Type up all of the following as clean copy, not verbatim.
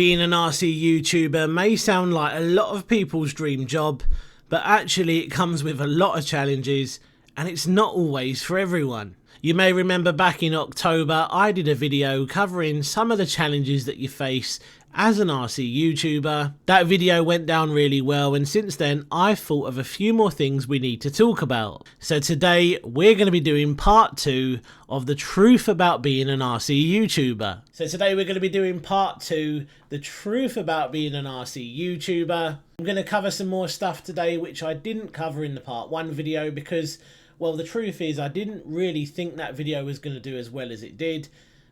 Being an RC YouTuber may sound like a lot of people's dream job, but actually it comes with a lot of challenges and it's not always for everyone. You may remember back in October I did a video covering some of the challenges that you face as an RC YouTuber. That video went down really well, and since then I've thought of a few more things we need to talk about. So today we're going to be doing part 2 of the truth about being an RC YouTuber. I'm going to cover some more stuff today which I didn't cover in the part 1 video because, well, the truth is I didn't really think that video was going to do as well as it did.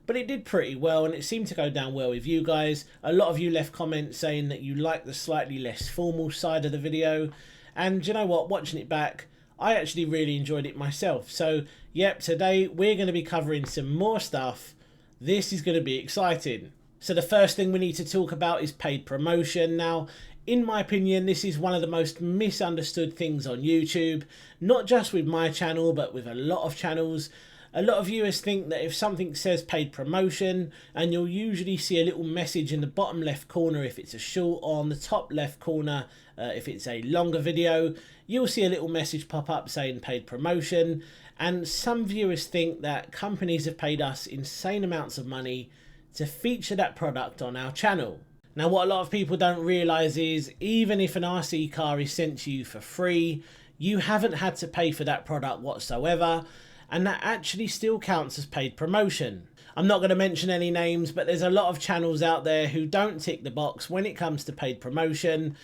But it did pretty well and it seemed to go down well with you guys. A lot of you left comments saying that you like the slightly less formal side of the video. And you know what, watching it back, I actually really enjoyed it myself. So yep, today we're going to be covering some more stuff. This is going to be exciting. So the first thing we need to talk about is paid promotion. Now, in my opinion, this is one of the most misunderstood things on YouTube. Not just with my channel, but with a lot of channels. A lot of viewers think that if something says paid promotion, and you'll usually see a little message in the bottom left corner if it's a short, or on the top left corner if it's a longer video, you'll see a little message pop up saying paid promotion. And some viewers think that companies have paid us insane amounts of money to feature that product on our channel. Now, what a lot of people don't realise is even if an RC car is sent to you for free, you haven't had to pay for that product whatsoever. And that actually still counts as paid promotion. I'm not going to mention any names, but there's a lot of channels out there who don't tick the box when it comes to paid promotion.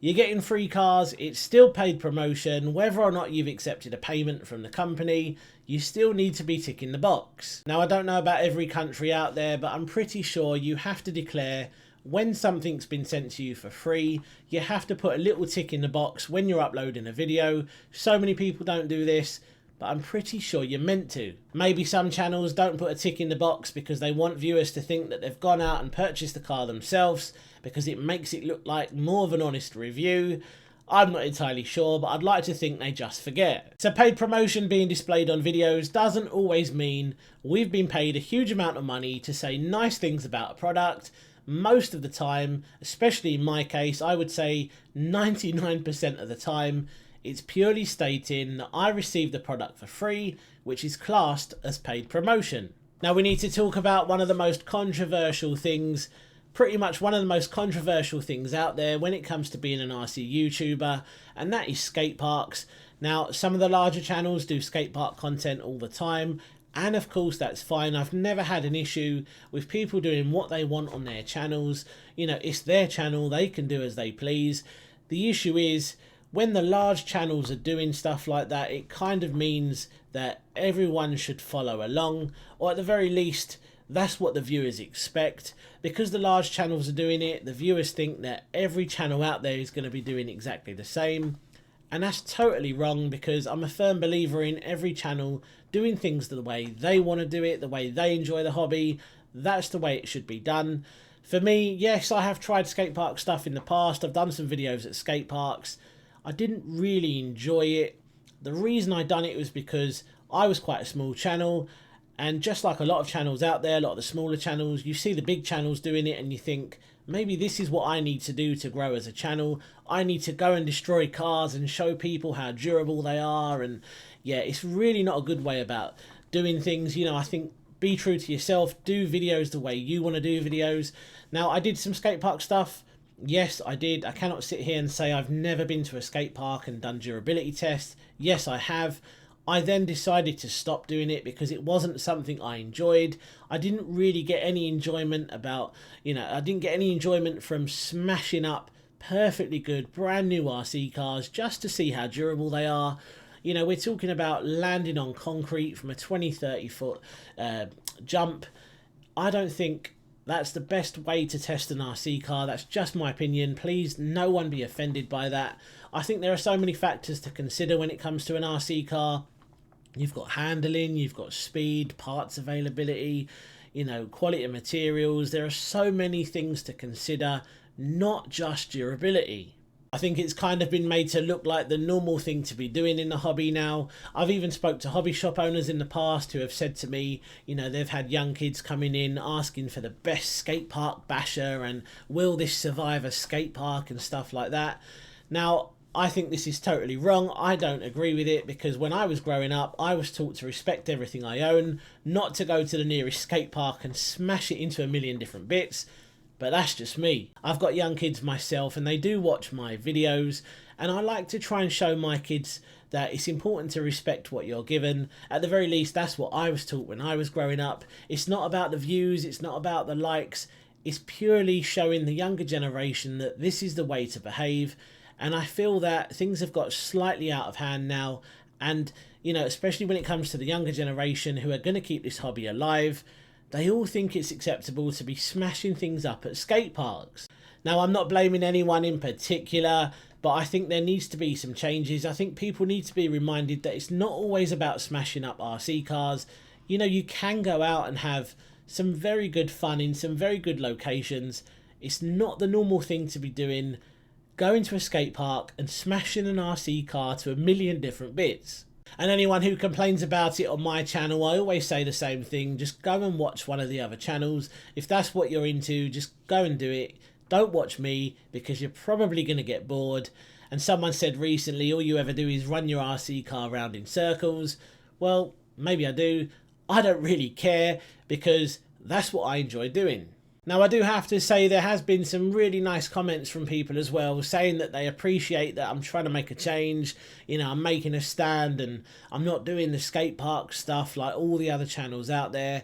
You're getting free cars, it's still paid promotion. Whether or not you've accepted a payment from the company, you still need to be ticking the box. Now, I don't know about every country out there, but I'm pretty sure you have to declare when something's been sent to you for free. You have to put a little tick in the box when you're uploading a video. So many people don't do this, but I'm pretty sure you're meant to. Maybe some channels don't put a tick in the box because they want viewers to think that they've gone out and purchased the car themselves because it makes it look like more of an honest review. I'm not entirely sure, but I'd like to think they just forget. So paid promotion being displayed on videos doesn't always mean we've been paid a huge amount of money to say nice things about a product. Most of the time, especially in my case, I would say 99% of the time, it's purely stating that I received the product for free, which is classed as paid promotion. Now we need to talk about one of the most controversial things, pretty much one of the most controversial things out there when it comes to being an RC YouTuber, and that is skate parks. Now, some of the larger channels do skate park content all the time, and of course that's fine. I've never had an issue with people doing what they want on their channels. You know, it's their channel, they can do as they please. The issue is, when the large channels are doing stuff like that, it kind of means that everyone should follow along, or at the very least, that's what the viewers expect. Because the large channels are doing it, the viewers think that every channel out there is going to be doing exactly the same. And that's totally wrong, because I'm a firm believer in every channel doing things the way they want to do it, the way they enjoy the hobby. That's the way it should be done. For me, yes, I have tried skate park stuff in the past. I've done some videos at skate parks. I didn't really enjoy it. The reason I done it was because I was quite a small channel, and just like a lot of channels out there, a lot of the smaller channels, you see the big channels doing it and you think, maybe this is what I need to do to grow as a channel. I need to go and destroy cars and show people how durable they are. And yeah, it's really not a good way about doing things. You know, I think be true to yourself, do videos the way you want to do videos. Now, I did some skate park stuff. Yes, I did. I cannot sit here and say I've never been to a skate park and done durability tests. Yes, I have. I then decided to stop doing it because it wasn't something I enjoyed. I didn't really get any enjoyment about, I didn't get any enjoyment from smashing up perfectly good brand new RC cars just to see how durable they are. You know, we're talking about landing on concrete from a 20-30 foot jump. I don't think that's the best way to test an RC car. That's just my opinion. Please, no one be offended by that. I think there are so many factors to consider when it comes to an RC car. You've got handling, you've got speed, parts availability, quality of materials. There are so many things to consider, not just durability. I think it's kind of been made to look like the normal thing to be doing in the hobby now. I've even spoke to hobby shop owners in the past who have said to me, you know, they've had young kids coming in asking for the best skate park basher and will this survive a skate park and stuff like that. Now, I think this is totally wrong. I don't agree with it, because when I was growing up, I was taught to respect everything I own, not to go to the nearest skate park and smash it into a million different bits. But that's just me. I've got young kids myself and they do watch my videos, and I like to try and show my kids that it's important to respect what you're given. At the very least, that's what I was taught when I was growing up. It's not about the views, it's not about the likes, it's purely showing the younger generation that this is the way to behave. And I feel that things have got slightly out of hand now, and you know, especially when it comes to the younger generation who are going to keep this hobby alive, they all think it's acceptable to be smashing things up at skate parks. Now, I'm not blaming anyone in particular, but I think there needs to be some changes. I think people need to be reminded that it's not always about smashing up RC cars. You know, you can go out and have some very good fun in some very good locations. It's not the normal thing to be doing, going to a skate park and smashing an RC car to a million different bits. And anyone who complains about it on my channel, I always say the same thing: just go and watch one of the other channels. If that's what you're into, just go and do it. Don't watch me, because you're probably going to get bored. And someone said recently, all you ever do is run your RC car around in circles. Well, maybe I do. I don't really care, because that's what I enjoy doing. Now, I do have to say there has been some really nice comments from people as well, saying that they appreciate that I'm trying to make a change. You know, I'm making a stand and I'm not doing the skate park stuff like all the other channels out there.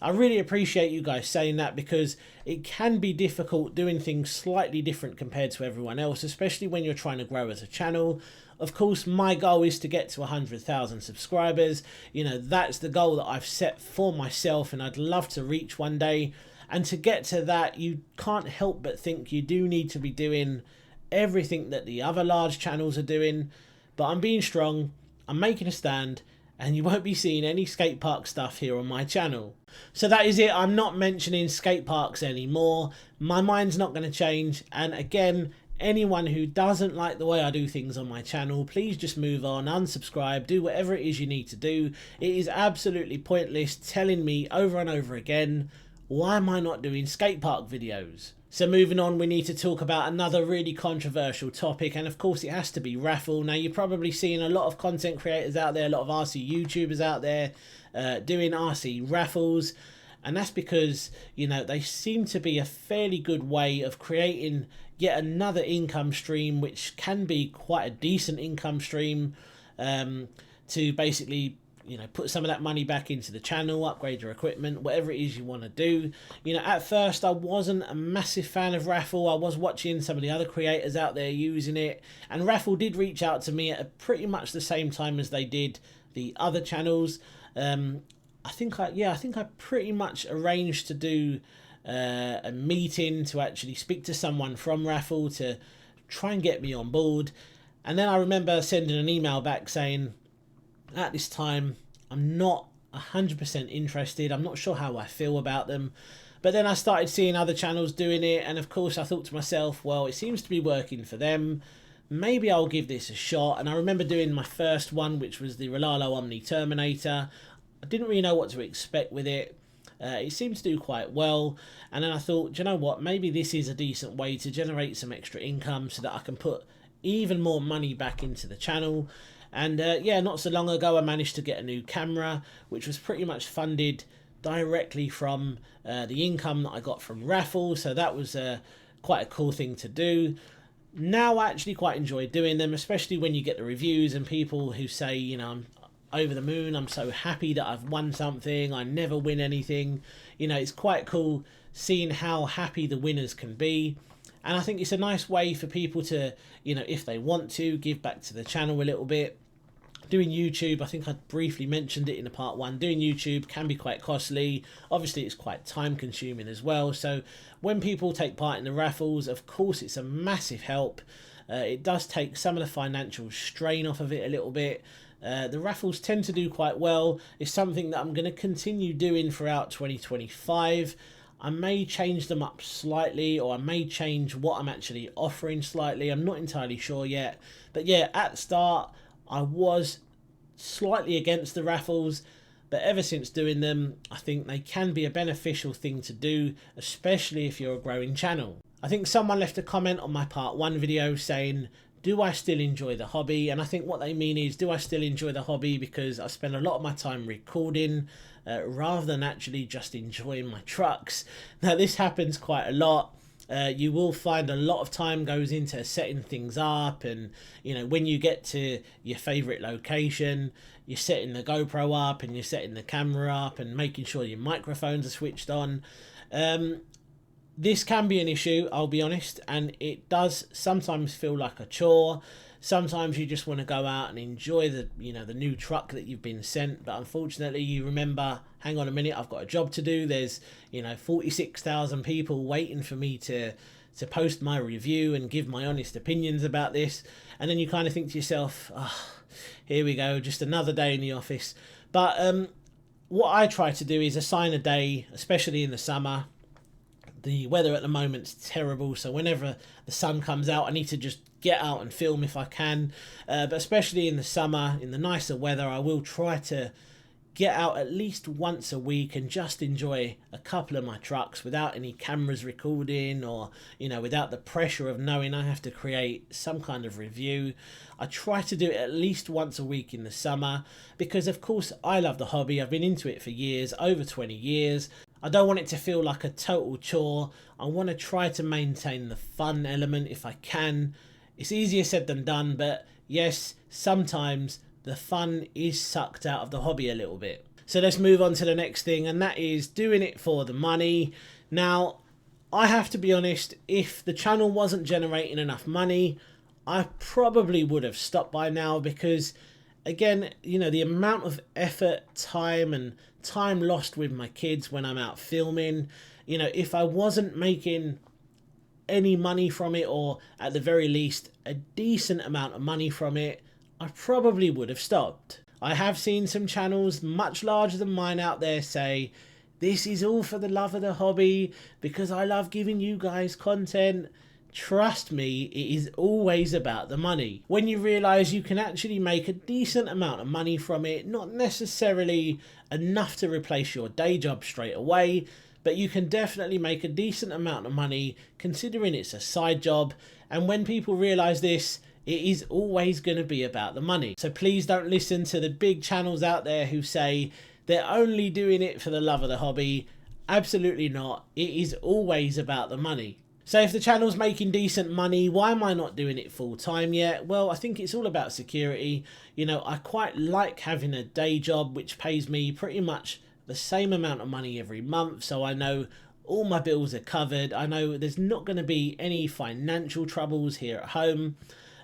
I really appreciate you guys saying that, because it can be difficult doing things slightly different compared to everyone else, especially when you're trying to grow as a channel. Of course, my goal is to get to 100,000 subscribers. You know, that's the goal that I've set for myself, and I'd love to reach one day. And to get to that, you can't help but think you do need to be doing everything that the other large channels are doing. But I'm being strong, I'm making a stand, and you won't be seeing any skate park stuff here on my channel. So that is it. I'm not mentioning skate parks anymore. My mind's not going to change. And again, anyone who doesn't like the way I do things on my channel, please just move on, unsubscribe, do whatever it is you need to do. It is absolutely pointless telling me over and over again, why am I not doing skate park videos? So moving on, we need to talk about another really controversial topic, and of course it has to be raffle. Now, you're probably seeing a lot of content creators out there, a lot of RC YouTubers out there doing RC raffles, and that's because, you know, they seem to be a fairly good way of creating yet another income stream, which can be quite a decent income stream, to basically, you know, put some of that money back into the channel, upgrade your equipment, whatever it is you want to do. You know, at first I wasn't a massive fan of raffle. I was watching some of the other creators out there using it, and raffle did reach out to me at pretty much the same time as they did the other channels. I think I pretty much arranged to do a meeting to actually speak to someone from raffle to try and get me on board. And then I remember sending an email back saying, at this time, I'm not 100% interested. I'm not sure how I feel about them. But then I started seeing other channels doing it, and of course I thought to myself, well, it seems to be working for them. Maybe I'll give this a shot. And I remember doing my first one, which was the Rolalo Omni Terminator. I didn't really know what to expect with it. It seemed to do quite well. And then I thought, do you know what? Maybe this is a decent way to generate some extra income so that I can put even more money back into the channel. And yeah, not so long ago I managed to get a new camera, which was pretty much funded directly from the income that I got from raffle. So that was quite a cool thing to do. Now I actually quite enjoy doing them, especially when you get the reviews and people who say, you know, I'm over the moon, I'm so happy that I've won something, I never win anything. You know, it's quite cool seeing how happy the winners can be. And I think it's a nice way for people to, you know, if they want to, give back to the channel a little bit. Doing YouTube, I think I briefly mentioned it in the part one, doing YouTube can be quite costly. Obviously, it's quite time consuming as well. So when people take part in the raffles, of course, it's a massive help. It does take some of the financial strain off of it a little bit. The raffles tend to do quite well. It's something that I'm going to continue doing throughout 2025. I may change them up slightly, or I may change what I'm actually offering slightly. I'm not entirely sure yet. But yeah, at the start, I was slightly against the raffles, but ever since doing them, I think they can be a beneficial thing to do, especially if you're a growing channel. I think someone left a comment on my part 1 video saying, do I still enjoy the hobby? And I think what they mean is, do I still enjoy the hobby because I spend a lot of my time recording rather than actually just enjoying my trucks. Now this happens quite a lot. You will find a lot of time goes into setting things up, and you know, when you get to your favorite location, you're setting the GoPro up and you're setting the camera up and making sure your microphones are switched on. This can be an issue, I'll be honest, and it does sometimes feel like a chore. Sometimes you just want to go out and enjoy the new truck that you've been sent, but unfortunately you remember, hang on a minute, I've got a job to do. There's 46,000 people waiting for me to post my review and give my honest opinions about this, and then you kind of think to yourself, here we go, just another day in the office. But what I try to do is assign a day, especially in the summer. The weather at the moment's terrible, so whenever the sun comes out, I need to just get out and film if I can. But especially in the summer, in the nicer weather, I will try to get out at least once a week and just enjoy a couple of my trucks without any cameras recording, or without the pressure of knowing I have to create some kind of review. I try to do it at least once a week in the summer because, of course, I love the hobby. I've been into it for years, over 20 years. I don't want it to feel like a total chore. I want to try to maintain the fun element if I can. It's easier said than done, but yes, sometimes the fun is sucked out of the hobby a little bit. So let's move on to the next thing, and that is doing it for the money. Now, I have to be honest, if the channel wasn't generating enough money, I probably would have stopped by now because, again, the amount of effort, time lost with my kids when I'm out filming, if I wasn't making any money from it, or at the very least a decent amount of money from it, I probably would have stopped. I have seen some channels much larger than mine out there say, this is all for the love of the hobby because I love giving you guys content. Trust me, it is always about the money. When you realise you can actually make a decent amount of money from it, not necessarily enough to replace your day job straight away, but you can definitely make a decent amount of money considering it's a side job. And when people realise this, it is always going to be about the money. So please don't listen to the big channels out there who say they're only doing it for the love of the hobby. Absolutely not. It is always about the money. So if the channel's making decent money, why am I not doing it full time yet? Well, I think it's all about security. I quite like having a day job which pays me pretty much the same amount of money every month, so I know all my bills are covered. I know there's not going to be any financial troubles here at home.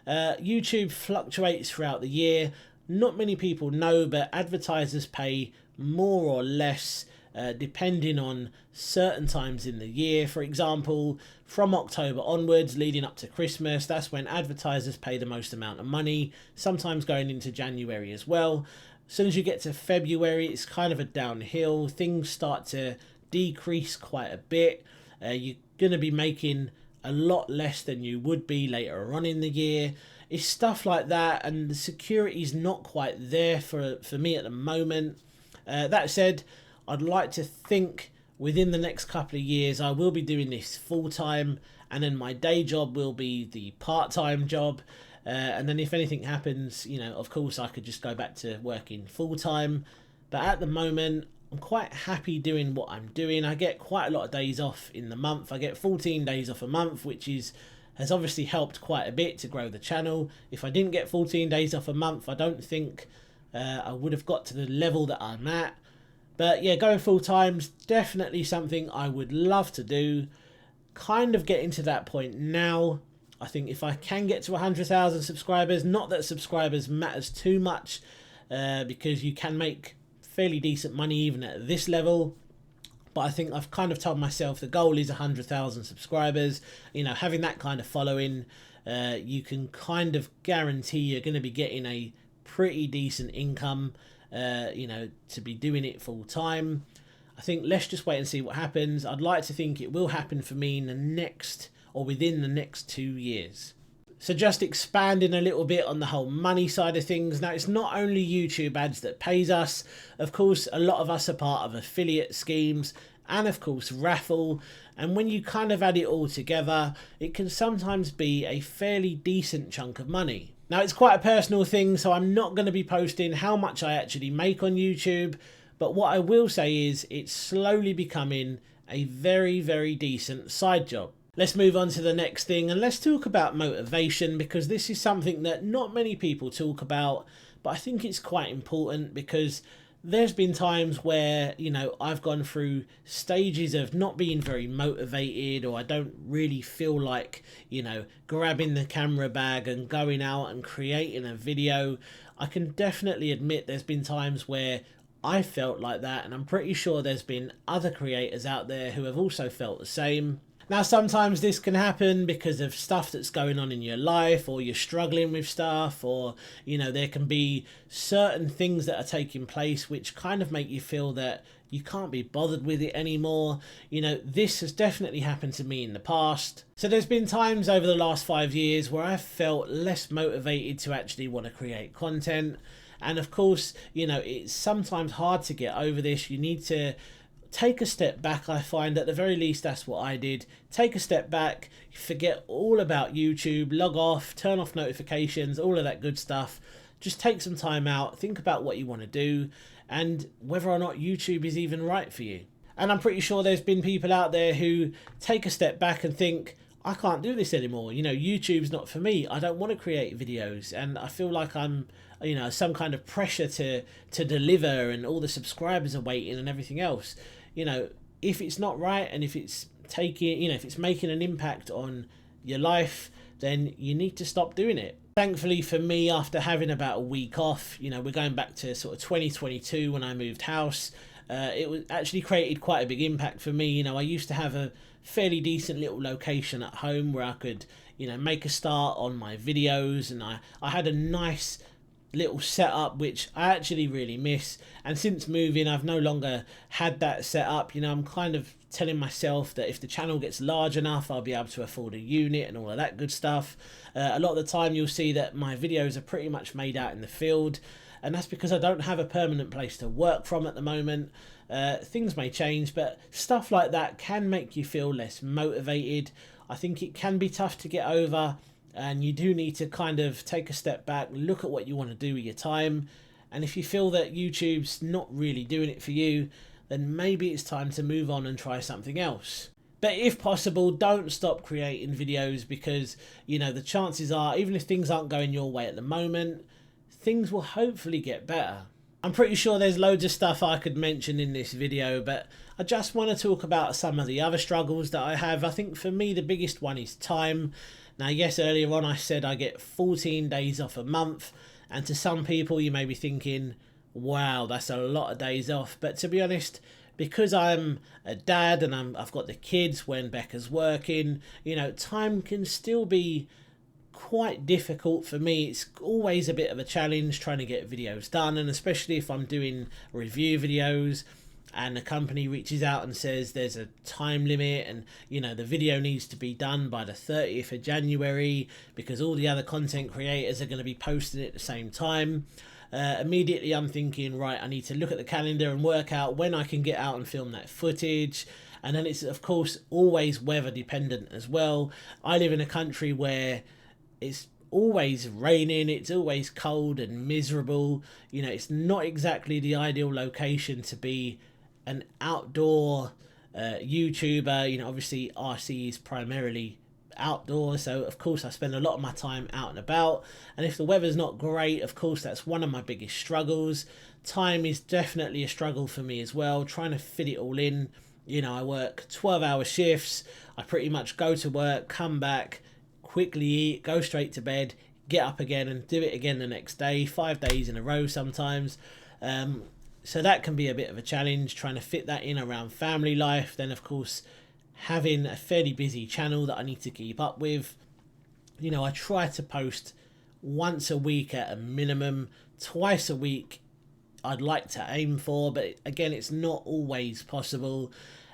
YouTube fluctuates throughout the year. Not many people know, but advertisers pay more or less depending on certain times in the year. For example, from October onwards leading up to Christmas, that's when advertisers pay the most amount of money, sometimes going into January as well. As soon as you get to February, it's kind of a downhill. Things start to decrease quite a bit. You're going to be making a lot less than you would be later on in the year. It's stuff like that, and the security's not quite there for me at the moment. That said, I'd like to think within the next couple of years I will be doing this full-time, and then my day job will be the part-time job. And then if anything happens, of course I could just go back to working full-time. But at the moment, I'm quite happy doing what I'm doing. I get quite a lot of days off in the month. I get 14 days off a month, which has obviously helped quite a bit to grow the channel. If I didn't get 14 days off a month, I don't think I would have got to the level that I'm at. But yeah, going full-time's definitely something I would love to do. Kind of getting to that point now. I think if I can get to 100,000 subscribers, not that subscribers matters too much, because you can make fairly decent money even at this level. But I think I've kind of told myself the goal is 100,000 subscribers. Having that kind of following, you can kind of guarantee you're going to be getting a pretty decent income, to be doing it full time. I think let's just wait and see what happens. I'd like to think it will happen for me in the next, or within the next 2 years. So just expanding a little bit on the whole money side of things. Now, it's not only YouTube ads that pays us. Of course, a lot of us are part of affiliate schemes and of course raffle. And when you kind of add it all together, it can sometimes be a fairly decent chunk of money. Now, it's quite a personal thing, so I'm not going to be posting how much I actually make on YouTube. But what I will say is it's slowly becoming a very, very decent side job. Let's move on to the next thing, and let's talk about motivation, because this is something that not many people talk about, but I think it's quite important, because there's been times where, you know, I've gone through stages of not being very motivated, or I don't really feel like, you know, grabbing the camera bag and going out and creating a video. I can definitely admit there's been times where I felt like that, and I'm pretty sure there's been other creators out there who have also felt the same. Now, sometimes this can happen because of stuff that's going on in your life, or you're struggling with stuff, or, you know, there can be certain things that are taking place which kind of make you feel that you can't be bothered with it anymore. You know, this has definitely happened to me in the past. So there's been times over the last 5 years where I've felt less motivated to actually want to create content. And of course, you know, it's sometimes hard to get over this. You need to take a step back. I find at the very least that's what I did. Take a step back, forget all about YouTube, log off, turn off notifications, all of that good stuff. Just take some time out, think about what you want to do and whether or not YouTube is even right for you. And I'm pretty sure there's been people out there who take a step back and think, I can't do this anymore. You know, YouTube's not for me. I don't want to create videos, and I feel like I'm, you know, some kind of pressure to deliver, and all the subscribers are waiting and everything else. You know, if it's not right, and if it's taking, you know, if it's making an impact on your life, then you need to stop doing it. Thankfully for me, after having about a week off, you know, we're going back to sort of 2022 when I moved house. It was actually created quite a big impact for me. You know, I used to have a fairly decent little location at home where I could, you know, make a start on my videos, and I had a nice little setup which I actually really miss. And since moving, I've no longer had that setup. You know, I'm kind of telling myself that if the channel gets large enough, I'll be able to afford a unit and all of that good stuff. A lot of the time you'll see that my videos are pretty much made out in the field, and that's because I don't have a permanent place to work from at the moment. Things may change, but stuff like that can make you feel less motivated. I think it can be tough to get over, and you do need to kind of take a step back, look at what you want to do with your time. And if you feel that YouTube's not really doing it for you, then maybe it's time to move on and try something else. But if possible, don't stop creating videos, because, you know, the chances are, even if things aren't going your way at the moment, things will hopefully get better. I'm pretty sure there's loads of stuff I could mention in this video, but I just want to talk about some of the other struggles that I have. I think for me the biggest one is time. Now, yes, earlier on I said I get 14 days off a month, and to some people you may be thinking, wow, that's a lot of days off. But to be honest, because I'm a dad and I've got the kids when Becca's working, you know, time can still be quite difficult for me. It's always a bit of a challenge trying to get videos done, and especially if I'm doing review videos and the company reaches out and says there's a time limit, and, you know, the video needs to be done by the 30th of January because all the other content creators are going to be posting it at the same time. Immediately I'm thinking, right, I need to look at the calendar and work out when I can get out and film that footage. And then it's of course always weather dependent as well. I live in a country where it's always raining, it's always cold and miserable. You know, it's not exactly the ideal location to be an outdoor YouTuber. You know, obviously RC is primarily outdoors, so of course I spend a lot of my time out and about, and if the weather's not great, of course that's one of my biggest struggles. Time is definitely a struggle for me as well, trying to fit it all in. You know, I work 12-hour shifts. I pretty much go to work, come back, quickly eat, go straight to bed, get up again and do it again the next day, 5 days in a row sometimes. So that can be a bit of a challenge, trying to fit that in around family life. Then of course having a fairly busy channel that I need to keep up with. You know, I try to post once a week at a minimum, twice a week I'd like to aim for, but again, it's not always possible.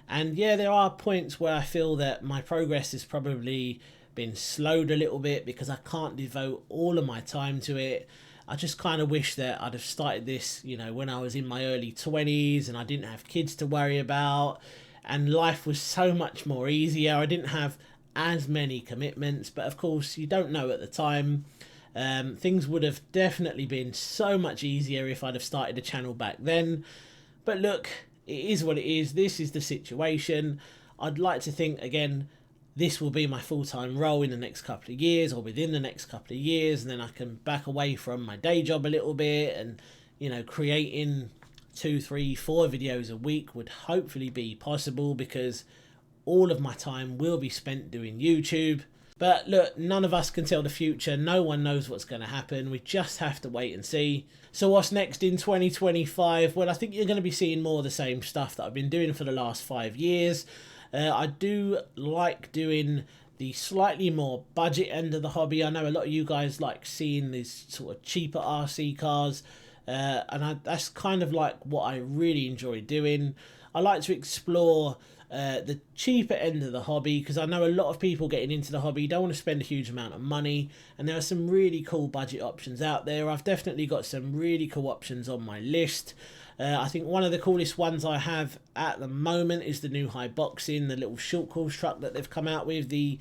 And yeah, there are points where I feel that my progress has probably been slowed a little bit because I can't devote all of my time to it. I just kind of wish that I'd have started this, you know, when I was in my early 20s and I didn't have kids to worry about and life was so much more easier. I didn't have as many commitments, but of course you don't know at the time. Things would have definitely been so much easier if I'd have started a channel back then. But look, it is what it is. This is the situation. I'd like to think, again, this will be my full-time role in the next couple of years or within the next couple of years, and then I can back away from my day job a little bit, and, you know, creating 2, 3, 4 videos a week would hopefully be possible because all of my time will be spent doing YouTube. But look, none of us can tell the future. No one knows what's going to happen. We just have to wait and see. So what's next in 2025? Well, I think you're going to be seeing more of the same stuff that I've been doing for the last 5 years. I do like doing the slightly more budget end of the hobby. I know a lot of you guys like seeing these sort of cheaper RC cars. That's kind of like what I really enjoy doing. I like to explore the cheaper end of the hobby because I know a lot of people getting into the hobby don't want to spend a huge amount of money, and there are some really cool budget options out there. I've definitely got some really cool options on my list. I think one of the coolest ones I have at the moment is the new Hiboxing, the little short course truck that they've come out with, the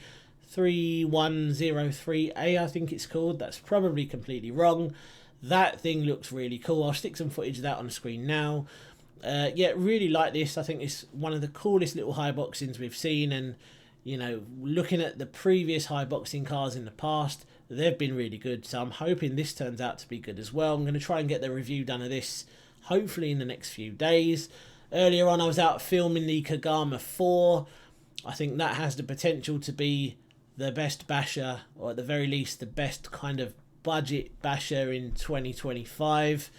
3103A I think it's called. That's probably completely wrong. That thing looks really cool. I'll stick some footage of that on the screen now. Yeah, really like this. I think it's one of the coolest little Hiboxings we've seen, and you know, looking at the previous Hiboxing cars in the past, they've been really good, so I'm hoping this turns out to be good as well. I'm going to try and get the review done of this hopefully in the next few days. Earlier on I was out filming the Kagama 4. I think that has the potential to be the best basher, or at the very least the best kind of budget basher in 2025.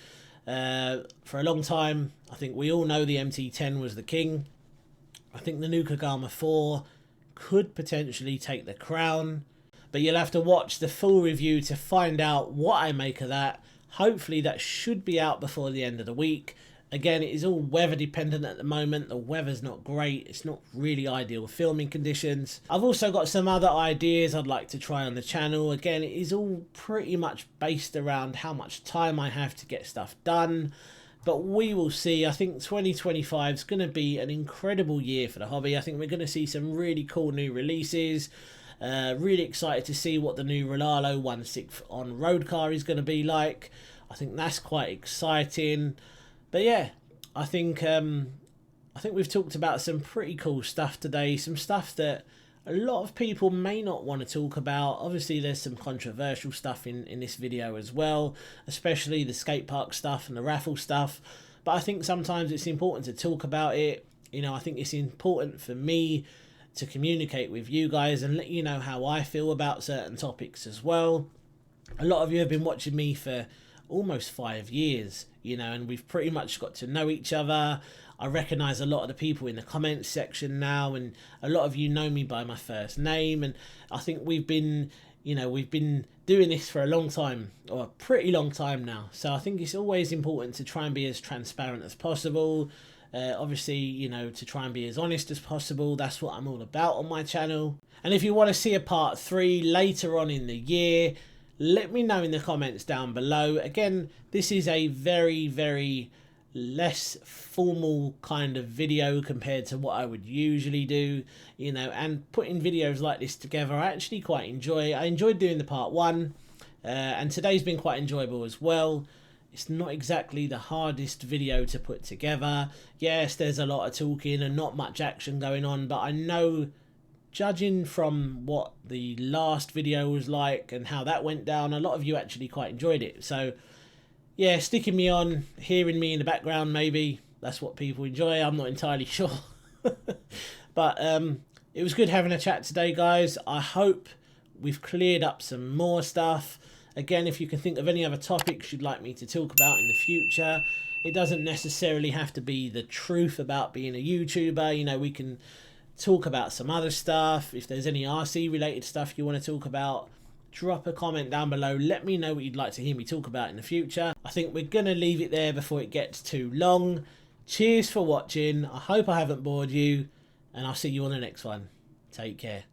For a long time, I think we all know the MT10 was the king. I think the new Kagama 4 could potentially take the crown, but you'll have to watch the full review to find out what I make of that. Hopefully that should be out before the end of the week. Again, it is all weather dependent at the moment. The weather's not great. It's not really ideal filming conditions. I've also got some other ideas I'd like to try on the channel. Again, it is all pretty much based around how much time I have to get stuff done. But we will see. I think 2025 is going to be an incredible year for the hobby. I think we're going to see some really cool new releases. Really excited to see what the new Rolalo 1/6 on road car is going to be like. I think that's quite exciting. But yeah, I think we've talked about some pretty cool stuff today. Some stuff that a lot of people may not want to talk about. Obviously, there's some controversial stuff in this video as well, especially the skate park stuff and the raffle stuff. But I think sometimes it's important to talk about it. You know, I think it's important for me to communicate with you guys and let you know how I feel about certain topics as well. A lot of you have been watching me for almost 5 years, you know, and we've pretty much got to know each other. I recognize a lot of the people in the comments section now, and a lot of you know me by my first name, and I think we've been doing this for a long time, or a pretty long time now. So I think it's always important to try and be as transparent as possible. Obviously, you know, to try and be as honest as possible. That's what I'm all about on my channel. And if you want to see a part 3 later on in the year, let me know in the comments down below. Again, this is a very, very less formal kind of video compared to what I would usually do, you know, and putting videos like this together I actually quite enjoy. I enjoyed doing the part 1, and today's been quite enjoyable as well. It's not exactly the hardest video to put together. Yes, there's a lot of talking and not much action going on, but I know, judging from what the last video was like and how that went down, a lot of you actually quite enjoyed it. So yeah, sticking me on, hearing me in the background, maybe that's what people enjoy. I'm not entirely sure. But it was good having a chat today, guys. I hope we've cleared up some more stuff. Again, if you can think of any other topics you'd like me to talk about in the future, it doesn't necessarily have to be the truth about being a YouTuber. You know, we can talk about some other stuff. If there's any RC related stuff you want to talk about, drop a comment down below. Let me know what you'd like to hear me talk about in the future. I think we're going to leave it there before it gets too long. Cheers for watching. I hope I haven't bored you, and I'll see you on the next one. Take care.